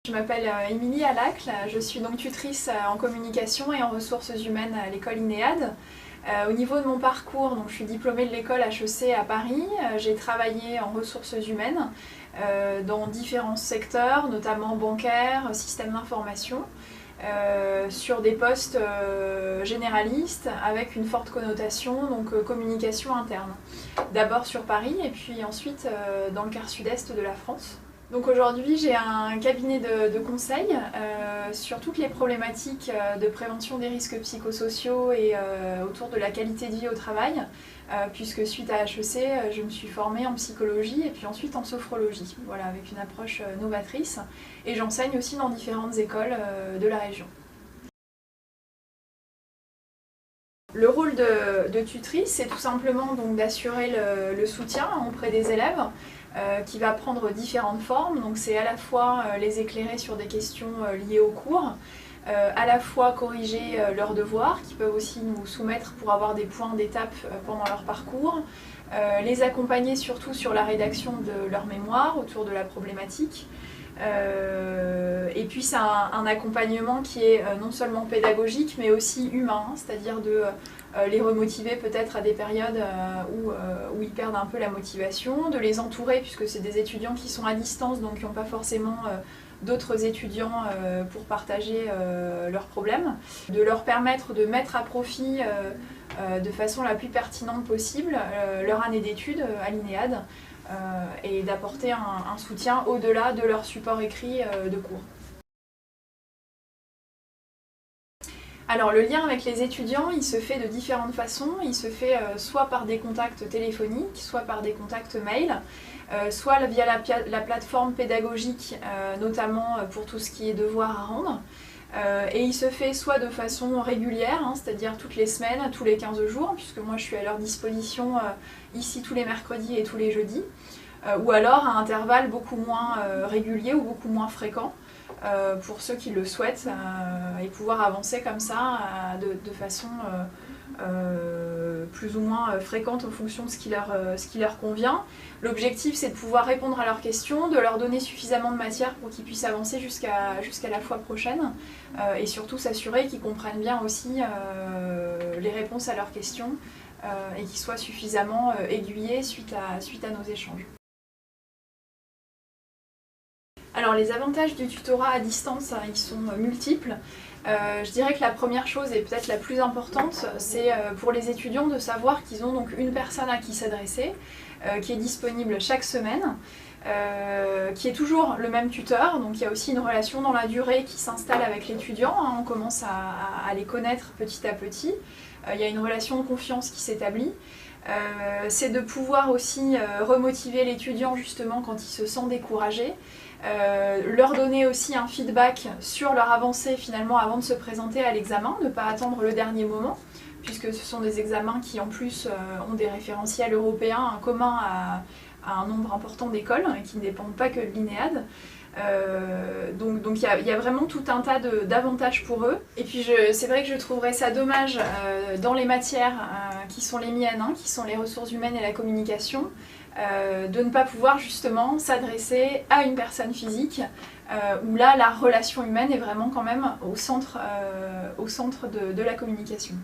Je m'appelle Émilie Alacle, je suis donc tutrice en communication et en ressources humaines à l'école INEAD. Au niveau de mon parcours, donc je suis diplômée de l'école HEC à Paris. J'ai travaillé en ressources humaines dans différents secteurs, notamment bancaires, systèmes d'information, sur des postes généralistes avec une forte connotation, donc communication interne. D'abord sur Paris et puis ensuite dans le quart sud-est de la France. Donc aujourd'hui j'ai un cabinet de conseil sur toutes les problématiques de prévention des risques psychosociaux et autour de la qualité de vie au travail, puisque suite à HEC je me suis formée en psychologie et puis ensuite en sophrologie, voilà, avec une approche novatrice, et j'enseigne aussi dans différentes écoles de la région. Le rôle de tutrice, c'est tout simplement d'assurer le soutien auprès des élèves, qui va prendre différentes formes. Donc c'est à la fois les éclairer sur des questions liées au cours, à la fois corriger leurs devoirs, qui peuvent aussi nous soumettre pour avoir des points d'étape pendant leur parcours, les accompagner surtout sur la rédaction de leur mémoire autour de la problématique. Et puis c'est un accompagnement qui est non seulement pédagogique mais aussi humain, c'est-à-dire de les remotiver peut-être à des périodes où ils perdent un peu la motivation, de les entourer puisque c'est des étudiants qui sont à distance, donc qui n'ont pas forcément d'autres étudiants pour partager leurs problèmes, de leur permettre de mettre à profit de façon la plus pertinente possible leur année d'études à l'INEAD, et d'apporter un soutien au-delà de leur support écrit de cours. Alors le lien avec les étudiants, il se fait de différentes façons. Il se fait soit par des contacts téléphoniques, soit par des contacts mail, soit via la plateforme pédagogique, notamment pour tout ce qui est devoirs à rendre. Et il se fait soit de façon régulière, c'est-à-dire toutes les semaines, tous les 15 jours, puisque moi je suis à leur disposition ici tous les mercredis et tous les jeudis, ou alors à intervalles beaucoup moins réguliers ou beaucoup moins fréquents, pour ceux qui le souhaitent, et pouvoir avancer comme ça de façon plus ou moins fréquente en fonction de ce qui leur convient. L'objectif, c'est de pouvoir répondre à leurs questions, de leur donner suffisamment de matière pour qu'ils puissent avancer jusqu'à la fois prochaine, et surtout s'assurer qu'ils comprennent bien aussi les réponses à leurs questions, et qu'ils soient suffisamment aiguillés suite à nos échanges. Alors les avantages du tutorat à distance, ils sont multiples. Je dirais que la première chose, et peut-être la plus importante, c'est pour les étudiants de savoir qu'ils ont donc une personne à qui s'adresser, qui est disponible chaque semaine, qui est toujours le même tuteur. Donc il y a aussi une relation dans la durée qui s'installe avec l'étudiant, on commence à les connaître petit à petit. Il y a une relation de confiance qui s'établit. C'est de pouvoir aussi remotiver l'étudiant justement quand il se sent découragé, leur donner aussi un feedback sur leur avancée finalement avant de se présenter à l'examen, ne pas attendre le dernier moment, puisque ce sont des examens qui en plus ont des référentiels européens communs à un nombre important d'écoles et qui ne dépendent pas que de l'INEAD. Donc il y a vraiment tout un tas d'avantages pour eux. Et puis c'est vrai que je trouverais ça dommage dans les matières qui sont les miennes, qui sont les ressources humaines et la communication, de ne pas pouvoir justement s'adresser à une personne physique, où là la relation humaine est vraiment quand même au centre de la communication.